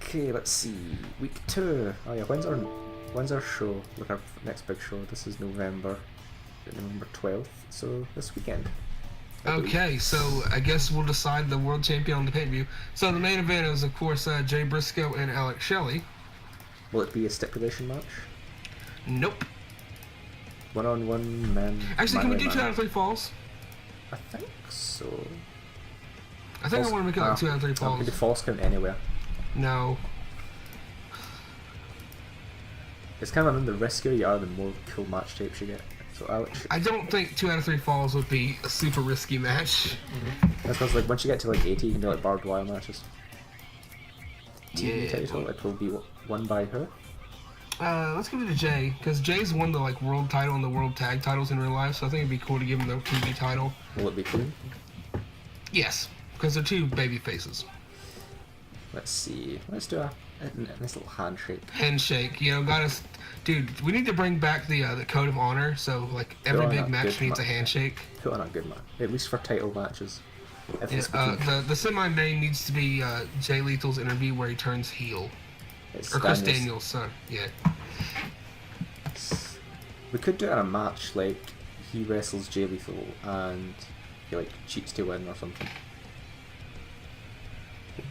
Okay, let's see. Week 2. Oh yeah, when's our show? Like our next big show. This is November 12th. So this weekend. Okay, so I guess we'll decide the world champion on the pay-per-view. So the main event is, of course, Jay Briscoe and Alex Shelley. Will it be a stipulation match? Nope. 1-on-1 men. Actually, can we do 2 out of 3 falls? I think so. I think I want to make it like 2 out of 3 falls. Can the falls count anywhere? No. It's kind of the riskier you are, the more cool match tapes you get. So I don't think 2 out of 3 falls would be a super risky match. That's because like once you get to like 80, you can do like barbed wire matches. Yeah. Title, it will be won by her. Let's give it to Jay, because Jay's won the like world title and the world tag titles in real life, so I think it'd be cool to give him the TV title. Will it be clean? Yes, because they're 2 baby faces. Let's see. Let's do a nice little handshake. Handshake, you know, dude. We need to bring back the code of honor. So like every big match needs a handshake. Put on a good match, at least for title matches. Yeah, the semi-main needs to be Jay Lethal's interview where he turns heel. Or Chris Daniels' son. Yeah. We could do it in a match like he wrestles Jay Lethal and he like cheats to win or something.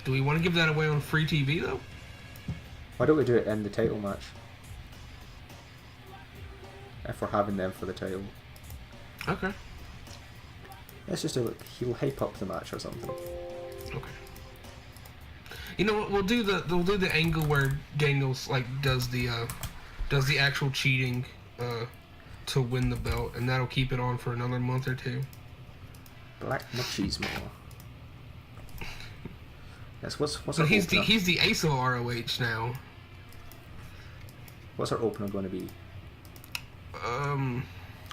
Do we want to give that away on free TV though? Why don't we do it in the title match? If we're having them for the title. Okay. Let's just do like he'll hype up the match or something. Okay. You know what? We'll do the angle where Daniels like does the actual cheating to win the belt, and that'll keep it on for another month or 2. Black Machismo. Yes, what's so our he's opener? He's the ace of ROH now. What's our opener going to be?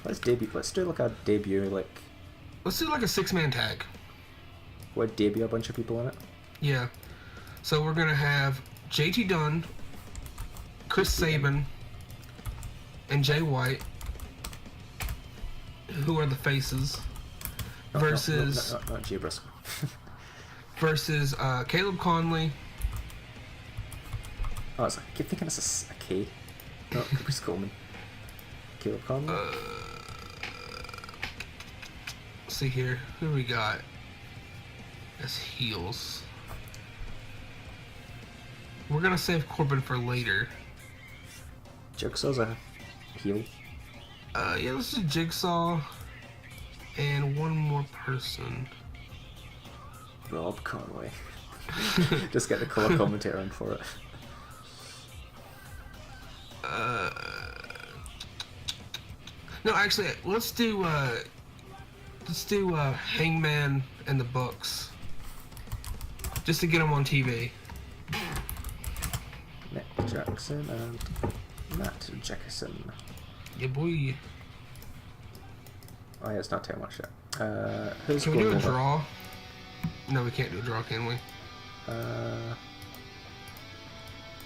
Let's do like a debut, like. Let's do like a 6-man tag. What, debut a bunch of people in it? Yeah. So we're gonna have JT Dunn, Chris Sabin, and Jay White, who are the faces, versus not Jay Briscoe. versus Caleb Conley. Oh, I keep thinking it's a K. No, Chris Coleman. Caleb Conley. Let's see here, who we got as heels? We're gonna save Corbin for later. Jigsaw's a heel. Yeah, let's do Jigsaw and one more person. Rob Conway. Just get the color commentary on for it. No, actually, let's do Hangman and the Bucks, just to get them on TV. Nick Jackson and Matt Jackson. Yeah, boy. Oh yeah, it's not too much yet. Who's Can we do a over? draw? No, we can't do a draw, can we?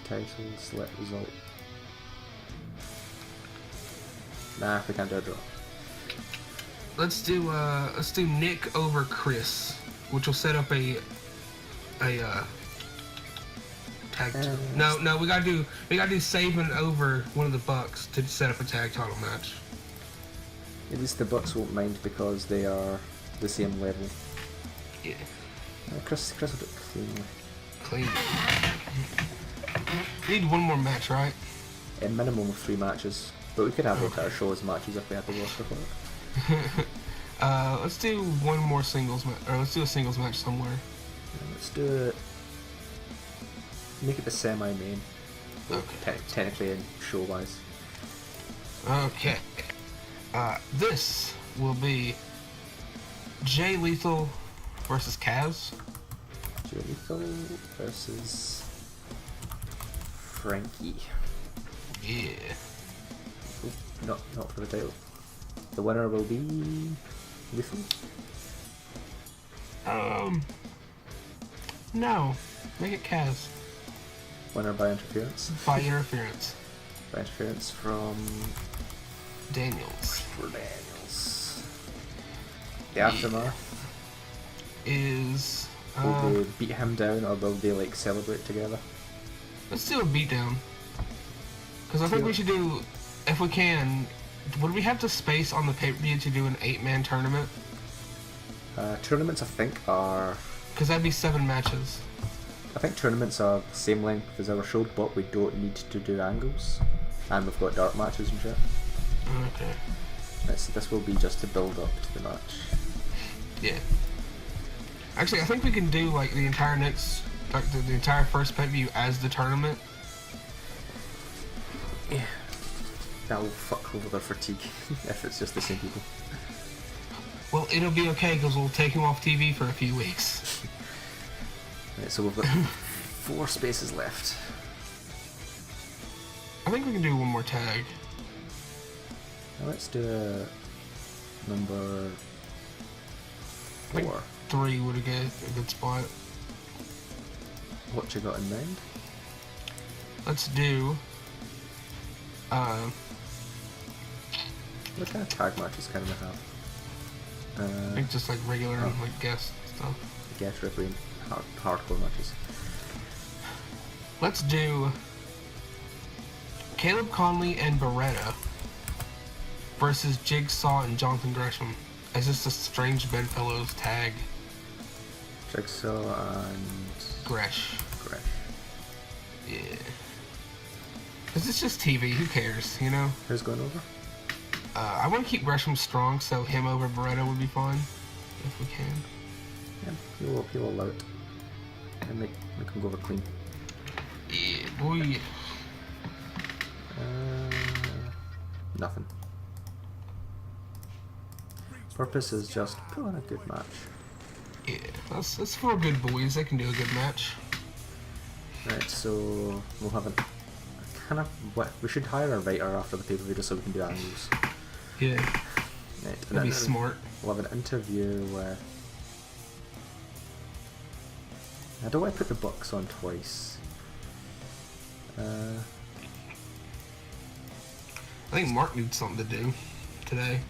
Title, select result. Nah, we can't do a draw. Let's do Nick over Chris, which will set up a tag. No, we gotta do Saban over one of the Bucks to set up a tag title match. At least the Bucks won't mind because they are the same level. Yeah. Chris will do it cleanly. Clean. We need one more match, right? A minimum of 3 matches, but we could have entire shows matches if we had the roster for it. Let's do one more singles match, or let's do a singles match somewhere. Let's do it. Make it the semi-main. Okay. Technically and show-wise. Okay. This will be Jay Lethal versus Kaz. Jay Lethal versus Frankie. Yeah. Oop, not for the title. The winner will be Lethal. No. Make it Kaz. Winner by interference. By interference. By interference from Daniels. For Daniels. The aftermath. Is Will they beat him down or will they like celebrate together? Let's do a beatdown. Because I think we should do, if we can, would we have the space on the pay-per-view to do an 8-man tournament? Tournaments, I think, are... Because that'd be 7 matches. I think tournaments are the same length as our show, but we don't need to do angles. And we've got dark matches and shit. Okay. This will be just to build up to the match. Yeah. Actually, I think we can do like the entire the entire first pay-per-view as the tournament. Yeah. That will fuck over their fatigue if it's just the same people. Well, it'll be okay because we'll take him off TV for a few weeks. Right, so we've got 4 spaces left. I think we can do one more tag. Now let's do a number 4. 3 would have got a good spot. What you got in mind? Let's do. What kind of tag matches can we have? I think just like regular like guest stuff. Guest referee, hardcore matches. Let's do Caleb Conley and Beretta versus Jigsaw and Jonathan Gresham as just a strange bedfellows tag. Jigsaw and Gresh. Yeah. Cause it's just TV. Who cares? You know. Who's going over? I want to keep Gresham strong, so him over Beretta would be fine if we can. Yeah, he'll allow it and make him go over clean. Yeah, boy. Nothing. Purpose is just put on a good match. Yeah, that's 4 good boys. They can do a good match. Right, so we'll have we should hire a writer after the pay-per-view just so we can do angles. Yeah. Right, That'd be smart. We'll have an interview with... Now, do I put the Bucks on twice? I think Mark needs something to do today.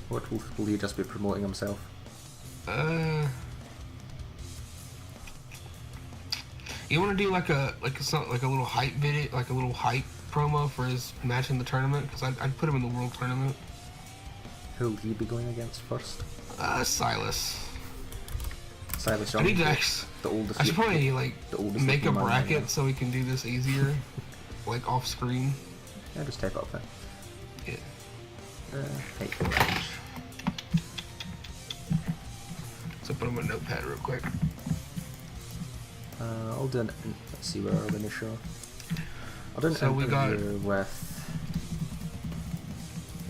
What will he just be promoting himself? You want to do like a little hype video, like a little hype promo for his match in the tournament? Because I'd put him in the world tournament. Who'll he be going against first? Silas. Silas I Young, need to the oldest. I should probably make a man bracket so we can do this easier, like off screen. Yeah, just type up that. Yeah. Hype match. So put him in a notepad real quick. I'll do an. Let's see, where are we in the show? I'll do an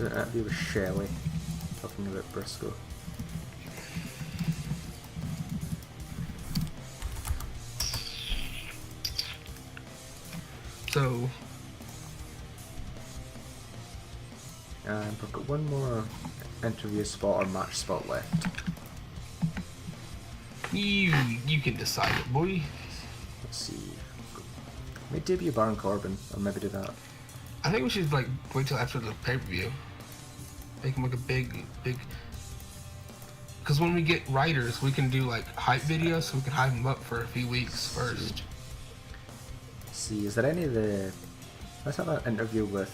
interview with Shelley, talking about Briscoe. So. And we've got one more interview spot or match spot left. You can decide it, boy. Let's see. Maybe debut Baron Corbin, or maybe do that. I think we should like wait till after the pay-per-view. Make him like a big. Because when we get writers, we can do like hype videos, so we can hype them up for a few weeks first. Let's see, is there any of the? Let's have an interview with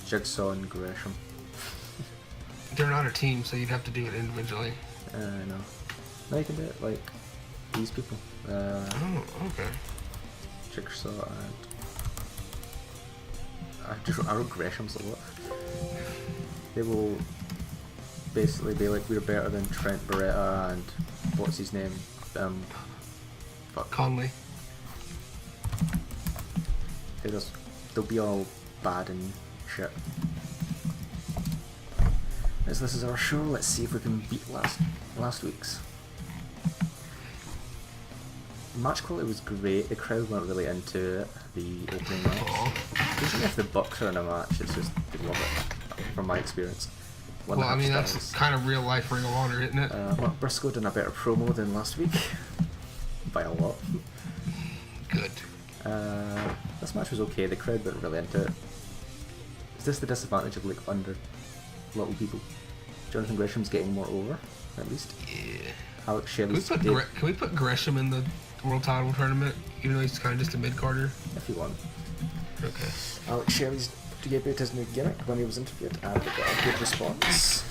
Jigsaw and Gresham. They're not a team, so you'd have to do it individually. No. No, you can do it like these people. Oh, okay. Jigsaw and I wrote Gresham's a lot. They will basically be like, we're better than Trent Beretta and what's his name? Conley. They'll be all bad and shit. As this is our show, let's see if we can beat last week's. The match quality was great, the crowd weren't really into it, the opening match. Usually if the Bucks are in a match, it's just, they love it, from my experience. Well, I mean, that's kind of real life Ring of Honor, isn't it? Mark Briscoe did a better promo than last week, by a lot. Good. This match was okay, the crowd weren't really into it. Is this the disadvantage of like little people? Jonathan Gresham's getting more over, at least. Yeah. Alex Can we Shelley's put Gresham in the world title tournament, even though he's kind of just a mid-carder? if you want. Okay. Alex Shelley's debuted his new gimmick when he was interviewed, and he got a good response.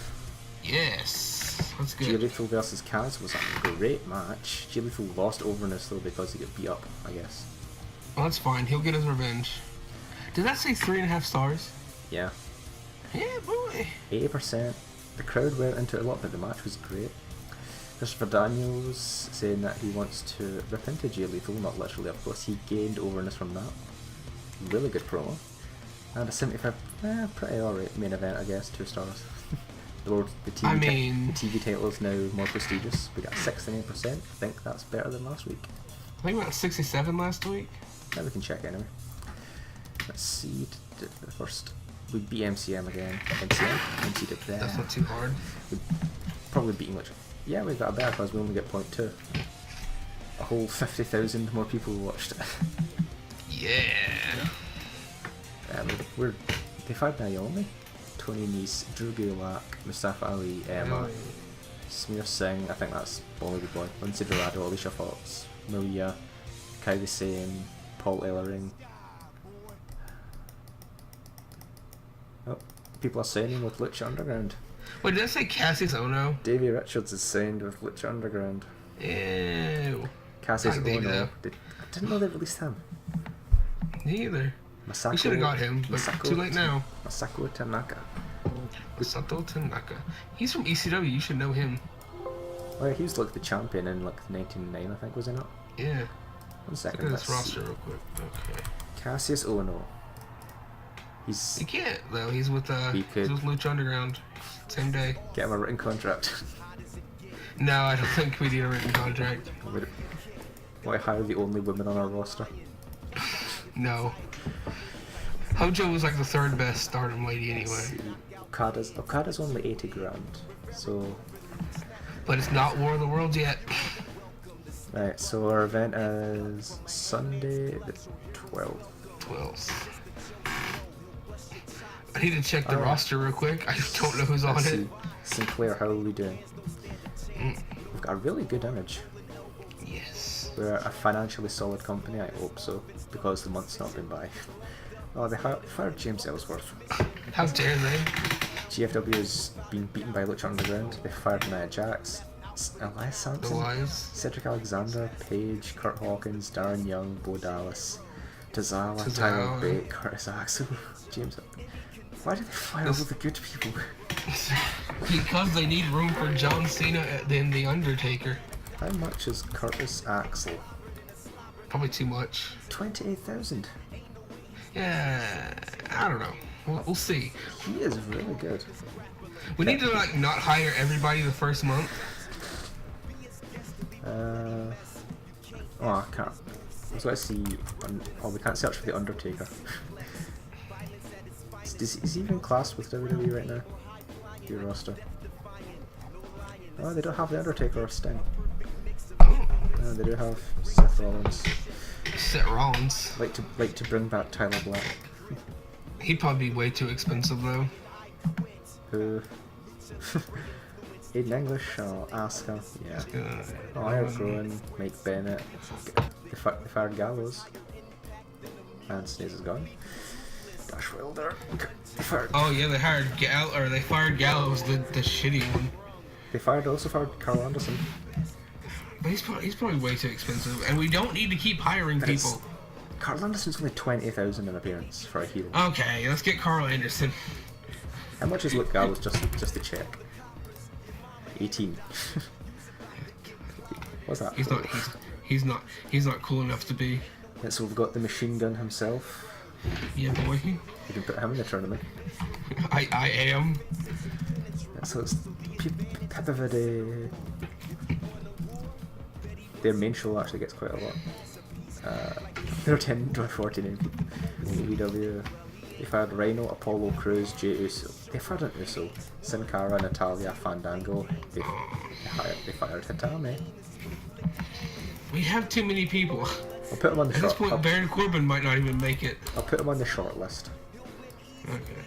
Yes, that's good. Jay Lethal versus Kaz was a great match. Jay Lethal lost overness though because he got beat up, I guess. Well, that's fine. He'll get his revenge. Did that say 3.5 stars? Yeah. Yeah, boy. 80%. The crowd went into it a lot, but the match was great. Christopher Daniels saying that he wants to rip into Jay Lethal, not literally of course. He gained overness from that. Really good promo. And a 75, pretty alright main event, I guess, 2 stars. The TV title is now more prestigious. We got 69%. I think that's better than last week. I think we got 67 last week. Yeah, we can check anyway. Let's see. The first, we beat MCM again. MC did that. That's not too hard. We probably beat English. Yeah, we got a better because we only get 0.2. A whole 50,000 more people watched it. Yeah. They fired Naomi, Tony Nese, Drew Gulak, Mustafa Ali, Emma, Smear Singh, I think that's Bollywood Boy, Lindsay Dorado, Alicia Fox, Maria, Kylie Sane, Paul Ellering. Oh, people are signing with Lucha Underground. Wait, did I say Cassius Ono? Davey Richards is signed with Lucha Underground. Ew. Cassius Ono. I didn't know they released him. Neither. Masako, We should have got him, but too late now. Masako Tanaka. Masato Tanaka. He's from ECW, you should know him. Oh yeah, he was like the champion in like 1999, I think, was he not? Yeah. 1 second. Look at this roster real quick. Okay. Cassius Ono. He's. He can't though. He's with he's with Lucha Underground. Same day. Get him a written contract. No, I don't think we need a written contract. Why hire the only women on our roster? No. Hojo was like the 3rd best stardom lady anyway. Okada's only 80 grand, so. But it's not War of the Worlds yet. Right, so our event is Sunday the 12th. 12th. I need to check the roster real quick. I don't know who's on it. Sinclair, how are we doing? We've got a really good image. Yes. We're a financially solid company, I hope so, because the month's not been by. Oh, they fired James Ellsworth. How dare they? GFW has been beaten by Lucha Underground. They fired Nia Jax, Elias Sampson, Cedric Alexander, Paige, Kurt Hawkins, Darren Young, Bo Dallas, Tozawa, Tyler Bate, Curtis Axel, James. Why do they fire all the good people? Because they need room for John Cena and The Undertaker. How much is Curtis Axel? Probably too much. 28,000. Yeah, I don't know. We'll see. He is really good. We need to like not hire everybody the first month. Oh, I can't. I was going to see. Oh, we can't search for the Undertaker. Is he even classed with WWE right now? Your roster. Oh, they don't have the Undertaker or Sting. No, they do have Seth Rollins. Seth Rollins. Like to bring back Tyler Black. He'd probably be way too expensive though. Who? Aiden English or Asuka? Yeah. Oh, Eric Rowan, Mike Bennett. They fired Gallows. And Snaze is gone. Dash Wilder. Oh yeah, they fired Gallows, the shitty one. They also fired Carl Anderson. But he's probably way too expensive, and we don't need to keep hiring people. Carl Anderson's only 20,000 in appearance for a heel. Okay, let's get Carl Anderson. How much is Luke Gallows just to check? 18. What's that? He's not cool enough to be. And so we've got the Machine Gun himself. Yeah, boy. You can put him in the tournament. I am. So it's Pepavade. Their main show actually gets quite a lot. There are 10 to 49 people. AEW. They fired Rhino, Apollo Crews, Jey Uso. They fired an Uso. Sin Cara, Natalia, Fandango. They fired Hitame. We have too many people. I'll put him on the At this point, Baron Corbin might not even make it. I'll put him on the short list. Okay.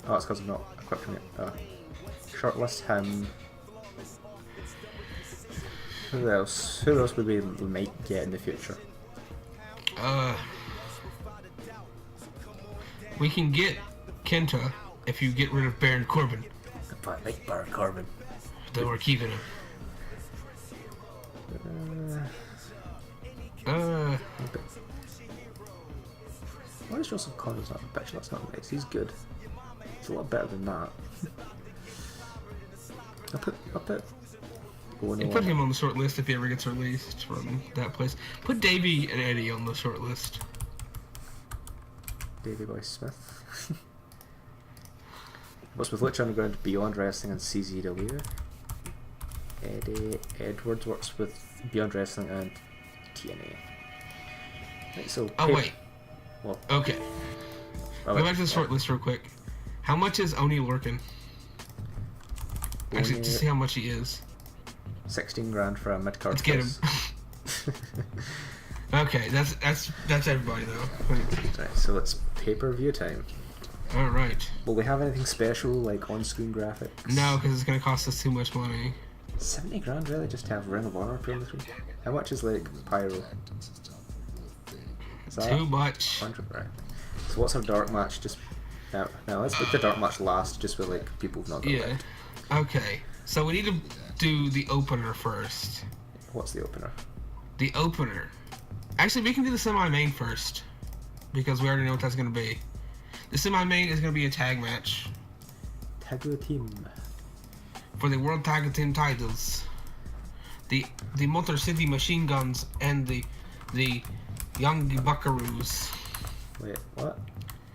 Oh, it's because I'm not equipping it. Short list him. Who else? Who else we might get in the future? We can get Kenta if you get rid of Baron Corbin. But I like Baron Corbin. Then we're keeping him. Why is Joseph Connor's not a bitch? That's not nice. He's good. He's a lot better than that. I put You put him on the short list if he ever gets released from that place. Put Davey and Eddie on the short list. Davey Boy Smith. What's with Lucha Underground, Beyond Wrestling, and CZW? Eddie Edwards works with Beyond Wrestling and TNA. Right, so. Oh wait. Well, okay. Go back to the short list real quick. How much is Oni Lorcan? Actually, to see how much he is. 16 grand for a mid-card. Let's get him. Okay, that's everybody though. Right, so it's pay-per-view time. All right. Will we have anything special like on-screen graphics? No, because it's gonna cost us too much money. 70 grand really just to have Ring of Honor appear on the screen? How much is like Pyro? Is that Too much. 100, right. So what's our dark match? Just now let's make the dark match last, just with like people who've not done it. Okay. So we need to do the opener first. What's the opener? The opener. Actually, we can do the semi-main first, because we already know what that's gonna be. The semi-main is gonna be a tag match. Tag team. For the World Tag Team titles. The Motor City Machine Guns and the Young Buckaroos. Wait, what?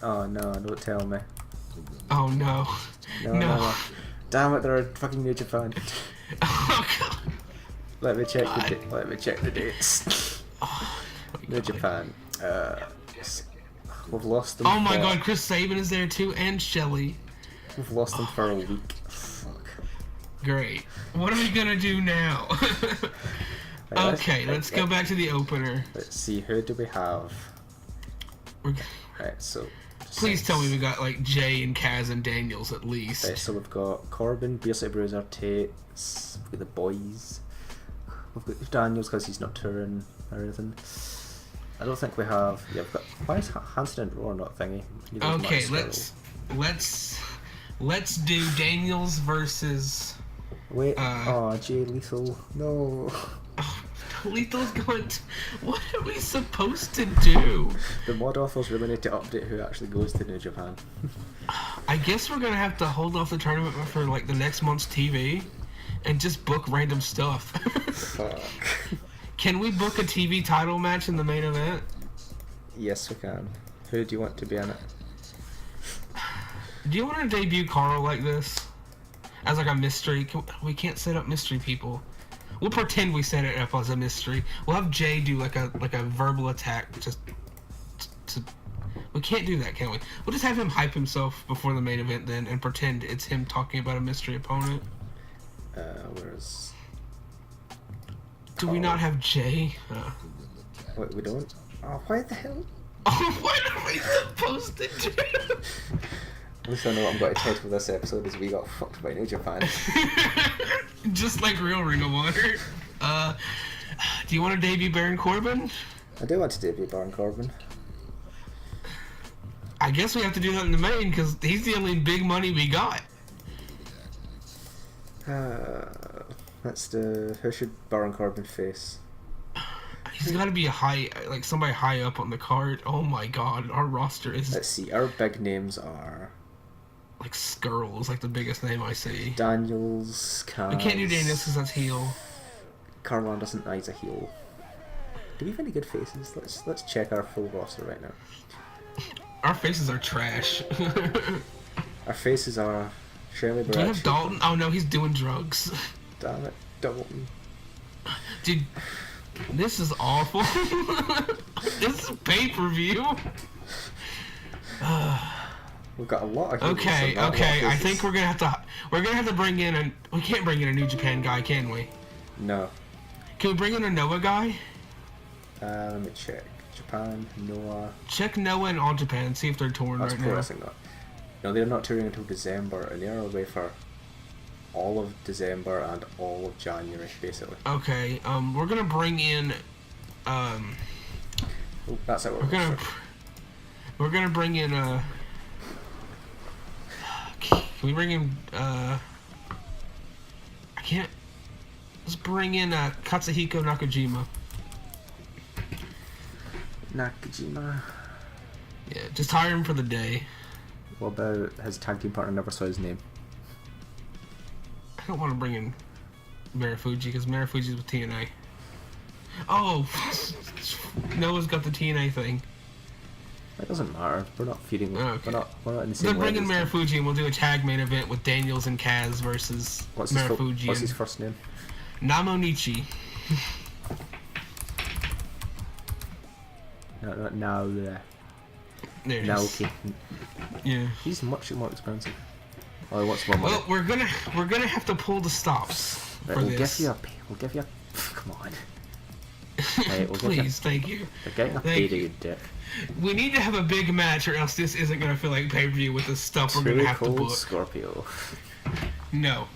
Oh no, don't tell me. Oh no. No. Damn it, they're fucking New Japan. Oh god. Let me check the dates. New Japan. We've lost them. Oh my god, Chris Sabin is there too, and Shelly. We've lost them for a week. Fuck. Great. What are we gonna do now? Right, okay, let's go back to the opener. Let's see, who do we have? Right, so. Please tell me we got like Jay and Kaz and Daniels at least. Right, so we've got Corbin, Beer City Bruiser, Tates, we've got the boys. We've got Daniels because he's not touring or anything. I don't think we have. Yeah, we've got. Why is Hanson and Roar not thingy? Okay, let's do Daniels versus. Wait. Jay Lethal. No. Lethal's going to, what are we supposed to do? The mod authors really need to update who actually goes to New Japan. I guess we're gonna have to hold off the tournament for like the next month's TV, and just book random stuff. Fuck. Can we book a TV title match in the main event? Yes, we can. Who do you want to be in it? Do you want to debut Carl like this? As like a mystery? We can't set up mystery people. We'll pretend we set it up as a mystery. We'll have Jay do like a verbal attack. We can't do that, can we? We'll just have him hype himself before the main event then, and pretend it's him talking about a mystery opponent. Where's... Do we not have Jay? Wait, we don't? Oh, why the hell? Oh, what are we supposed to do? At least I know what I'm going to title this episode is We Got Fucked by New Japan. Just like real Ring of Honor. Do you want to debut Baron Corbin? I do want to debut Baron Corbin. I guess we have to do that in the main, because he's the only big money we got. Let's do... Who should Baron Corbin face? He's got to be somebody high up on the card. Oh my god, our roster is... Let's see, our big names are... Like Skrull's like the biggest name I see. Daniels, Kaz... We can't do Daniels because that's heel. Carl Anderson, he's a heel. Do we have any good faces? Let's check our full roster right now. Our faces are trash. Our faces are... Shirley Barrett. Do we have Dalton? Oh no, he's doing drugs. Damn it, Dalton. Dude, this is awful. This is pay-per-view. We've got a lot of heels. Okay. I think we're gonna have to bring in we can't bring in a New Japan guy, can we? No. Can we bring in a Noah guy? Let me check. Japan, Noah. Check Noah and All Japan and see if they're touring right now. Not. No, they're not touring until December, and they're away for all of December and all of January, basically. Okay, we're gonna bring in, Oh, that's how we're gonna bring in, can we bring in, I can't, let's bring in, Katsuhiko Nakajima. Nakajima. Yeah, just hire him for the day. What about his tag team partner? Never saw his name. I don't want to bring in Marufuji because Marufuji's with TNA. Oh, Noah's got the TNA thing. It doesn't matter. We're not feeding. Okay. We're not in the same. Then bring in Marufuji and we'll do a tag main event with Daniels and Kaz versus Marufuji. What's his first name? Namonichi. Now. There Now, it is. okay. Yeah. He's much more expensive. Oh, what's more money? Well, we're gonna have to pull the stops Right, for we'll this. give you a. Come on. Right, we'll Please, thank you. You're getting a payday, you dick. We need to have a big match, or else this isn't gonna feel like pay-per-view with the stuff we're gonna have to book. Scorpio. No.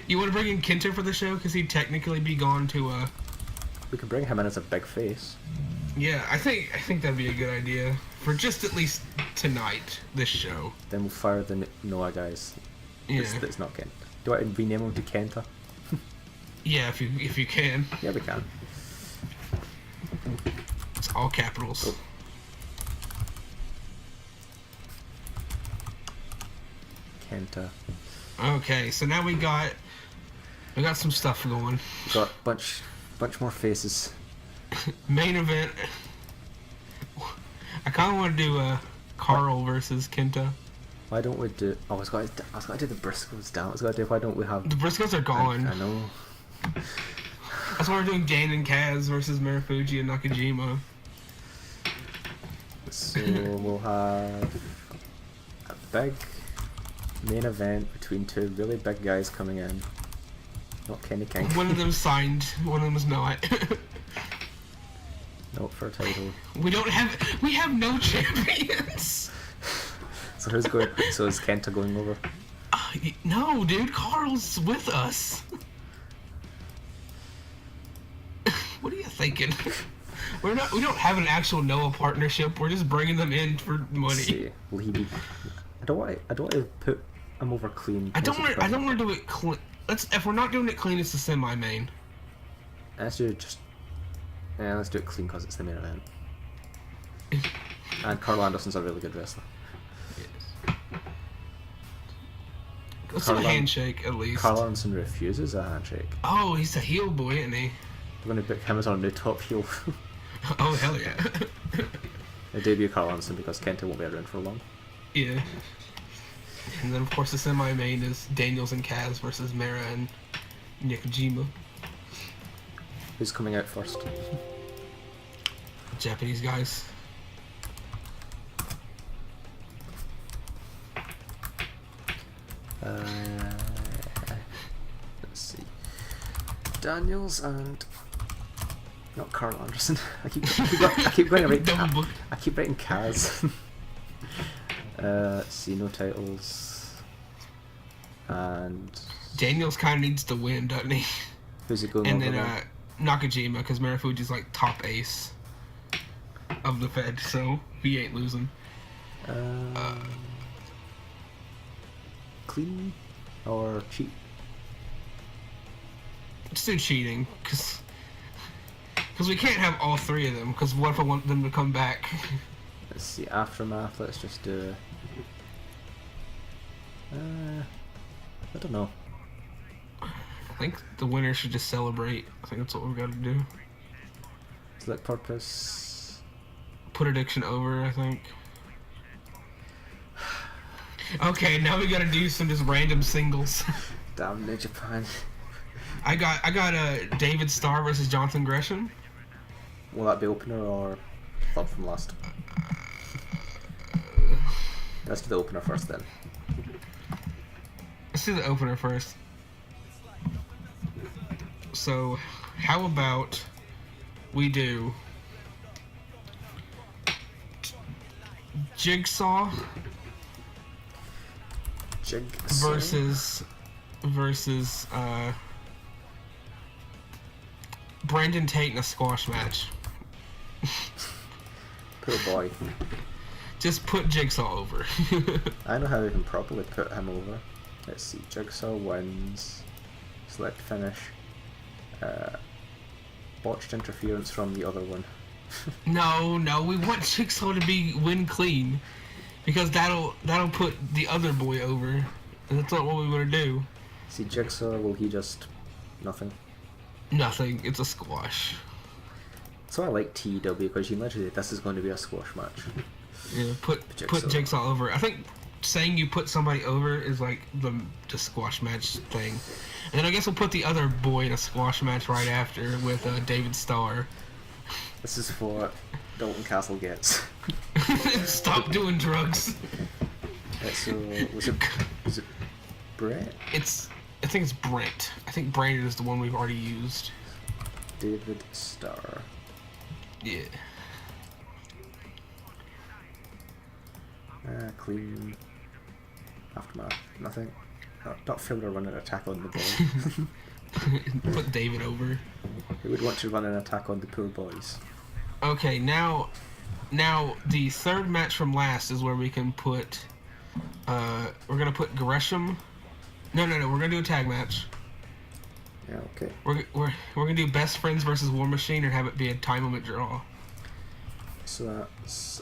You want to bring in Kenta for the show because he'd technically be gone to We could bring him in as a big face. Yeah, I think that'd be a good idea for just at least tonight. This show. Then we'll fire the Noah guys. Yeah. That's not Kenta. Do I rename him to Kenta? Yeah, if you can. Yeah, we can. It's all capitals. Oh. Kenta. Okay, so now we got some stuff going. We got bunch more faces. Main event. I kind of want to do Carl versus Kenta. Why don't we do? I was going to do the Briscoes down. I was going to do. Why don't we have? The Briscoes are gone. I know. That's why we're doing Dane and Kaz versus Marufuji and Nakajima. So we'll have a big main event between two really big guys coming in. Not Kenny King. One of them signed, one of them is not. Not for a title. We have no champions. So who's going? So is Kenta going over? No, dude, Carl's with us. What are you thinking? We don't have an actual Noah partnership. We're just bringing them in for money. See, will he be? I don't want to put him over clean. I don't want to do it clean. If we're not doing it clean, it's the semi-main. Let's do it clean because it's the main event. And Carl Anderson's a really good wrestler. Let's do a handshake at least. Carl Anderson refuses a handshake. Oh, he's a heel boy, isn't he? We're going to book him as our new top heel. Oh, hell yeah. They debut Carl Anderson because Kenta won't be around for long. Yeah. And then, of course, the semi-main is Daniels and Kaz versus Mara and Nakajima. Who's coming out first? Japanese guys. Let's see. Daniels and not Carl Anderson. I keep going right. I keep writing Kaz. Let's see, no titles. And Daniels kind of needs to win, doesn't he? Who's it going and over? And then now? Nakajima, because Marufuji's like top ace of the Fed, so he ain't losing. Clean or cheat? Let's do cheating, because we can't have all three of them, because what if I want them to come back? Let's see, Aftermath, let's just do... I don't know. I think the winner should just celebrate. I think that's what we've got to do. Select purpose... Put addiction over, I think. Okay, now we gotta do some just random singles. Damn New Japan. I got David Starr versus Jonathan Gresham. Will that be opener or club from last? Let's do the opener first then. Let's do the opener first. So, how about we do Jigsaw versus versus Brandon Tate in a squash match. Poor boy. Just put Jigsaw over. I know how we can properly put him over. Let's see. Jigsaw wins. Select finish. Botched interference from the other one. No, we want Jigsaw to win clean, because that'll put the other boy over, and that's not what we want to do. See, Jigsaw, will he just nothing? Nothing. It's a squash. So I like TW because you literally this is going to be a squash match. Yeah, put Jigsaw over. I think saying you put somebody over is like the squash match thing. And then I guess we'll put the other boy in a squash match right after with David Starr. This is for Dalton Castle gets. Stop doing drugs. So was it Brett? I think it's Brent. I think Brandon is the one we've already used. David Starr. Yeah. Clean. Aftermath. Nothing. Not failure to run an attack on the ball. Put David over. Who would want to run an attack on the poor boys? Okay, now the third match from last is where we can put. We're gonna put Gresham. No. We're gonna do a tag match. Yeah. Okay. We're gonna do Best Friends versus War Machine and have it be a time limit draw. So that's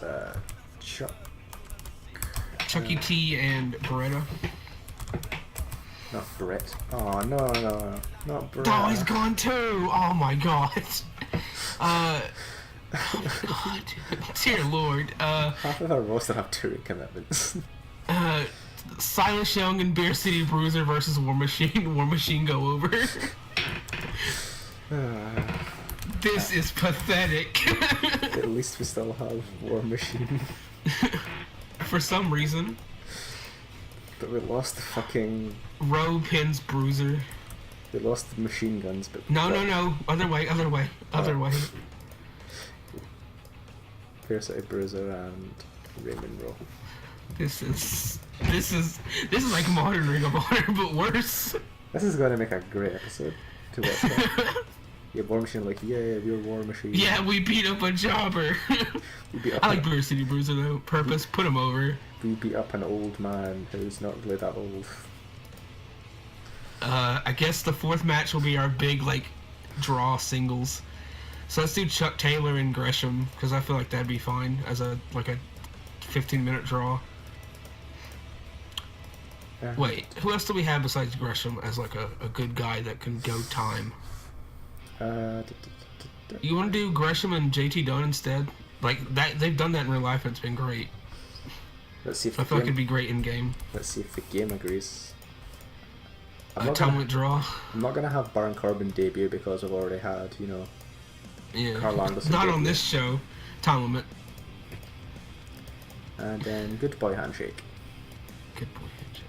Chucky T and Beretta. Not Brett. Oh no, not Brett. Oh, he's gone too. Oh my god. Oh my god. Dear Lord. Half of our roster have touring commitments. Silas Young and Beer City Bruiser versus War Machine. War Machine go over. This is pathetic. At least we still have War Machine. For some reason. But we lost the fucking... Roe pins Bruiser. We lost the machine guns, but... No. Other way. Beer City Bruiser and Raymond Rowe. This is like modern Ring of Honor, but worse. This is going to make a great episode to watch. Yeah, War Machine like, yeah, we're War Machine. Yeah, we beat up a jobber. I like Beer City Bruiser though. Purpose, put him over. We beat up an old man who's not really that old. I guess the fourth match will be our big, like, draw singles. So let's do Chuck Taylor and Gresham, because I feel like that'd be fine as a 15-minute draw. Wait, who else do we have besides Gresham as like a good guy that can go time? You want to do Gresham and JT Dunn instead? Like that, they've done that in real life and it's been great. Let's see if I feel like it'd be great in game. Let's see if the game agrees. Time with draw. I'm not gonna have Baron Corbin debut because I've already had, Carl Anderson. Not debut. on this show. Time limit. And then Good Boy Handshake. Good Boy Handshake.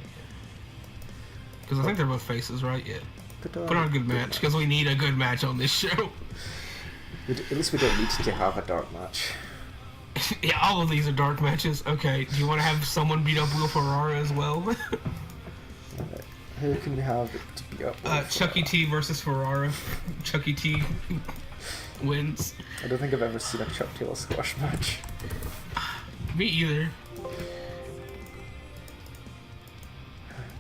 Because I think they're both faces, right? Yeah. Put on a good match because we need a good match on this show. At least we don't need to have a dark match. Yeah, all of these are dark matches. Okay, do you want to have someone beat up Will Ferrara as well? Who can we have to beat up? Chucky T versus Ferrara. Chucky T wins. I don't think I've ever seen a Chuck Taylor squash match. Me either.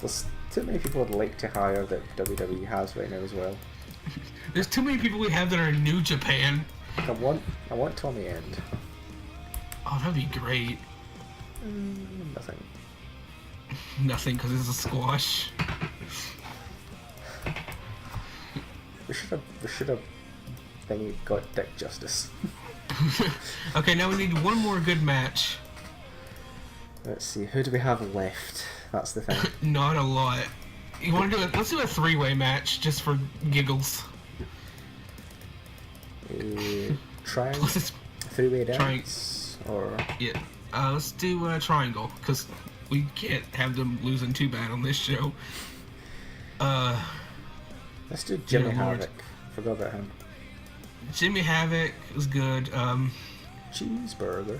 There's too many people I'd like to hire that WWE has right now as well. There's too many people we have that are in New Japan. I want Tommy End. Oh, that'd be great. Nothing. Nothing, because it's a squash. We should have got Dick Justice. Okay, now we need one more good match. Let's see, who do we have left? That's the thing. Not a lot. You want to do let's do a three-way match just for giggles. Three-way dance? Or... Yeah. Let's do a triangle, because we can't have them losing too bad on this show. Let's do Jimmy Havoc. Forgot about him. Jimmy Havoc is good. Cheeseburger.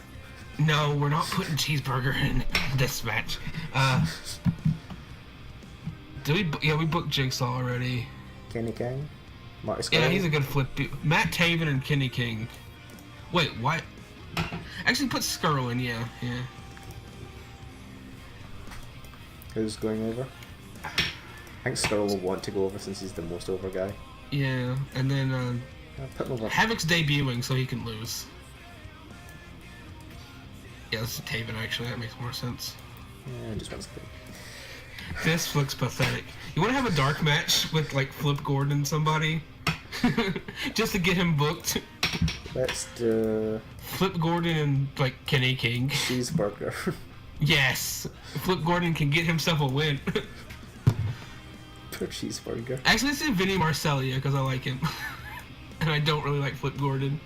No, we're not putting Cheeseburger in this match. We booked Jigsaw already. Kenny King, Marty Scurll. Yeah, he's a good flip. Matt Taven and Kenny King. Wait, what? Actually, put Scurll in. Yeah. Who's going over? I think Scurll will want to go over since he's the most over guy. Yeah, and then I'll put him over. Havoc's debuting, so he can lose. Yeah, this is Taven, actually. That makes more sense. Yeah, just one second. This looks pathetic. You want to have a dark match with, like, Flip Gordon and somebody? Just to get him booked? Let's do... Flip Gordon and, like, Kenny King. Cheeseburger. Yes! Flip Gordon can get himself a win. Poor Cheeseburger. Actually, let's do Vinny Marcellia, because I like him. And I don't really like Flip Gordon.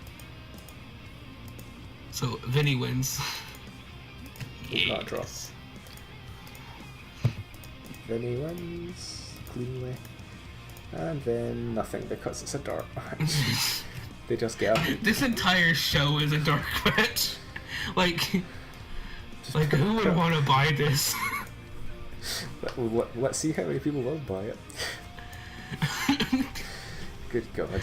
So, Vinny wins. Not drop. Vinny wins cleanly. And then nothing because it's a dark match. They just get up. This entire show is a dark match. Like who would want to buy this? Let's see how many people will buy it. Good God.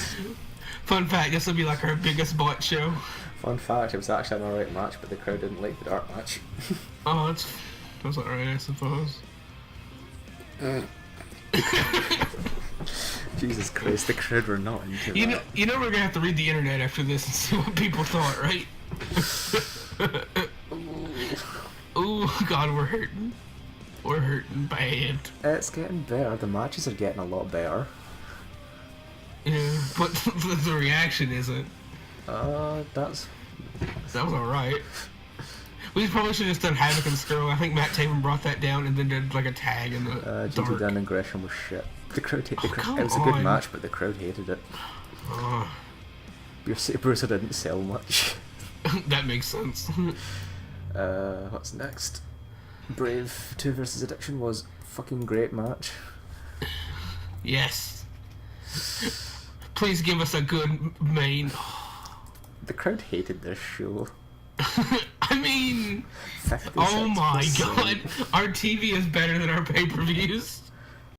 Fun fact, this will be like our biggest bought show. Fun fact, it was actually an alright match, but the crowd didn't like the dark match. Oh, that's alright, I suppose. Jesus Christ, the crowd were not into that. You know we're gonna have to read the internet after this and see what people thought, right? Ooh, God, we're hurting. We're hurting bad. It's getting better. The matches are getting a lot better. Yeah, but the reaction isn't. That was alright. We probably should have just done Havoc and Scurll. I think Matt Taven brought that down and then did like a tag in the dark. GT Dan and Gresham was shit. The crowd hated come it. Was a good on. match, but the crowd hated it. Bruiser didn't sell much. That makes sense. What's next? Brave 2 versus Addiction was fucking great match. Yes. Please give us a good main. The crowd hated this show. I mean, oh my God, our TV is better than our pay-per-views.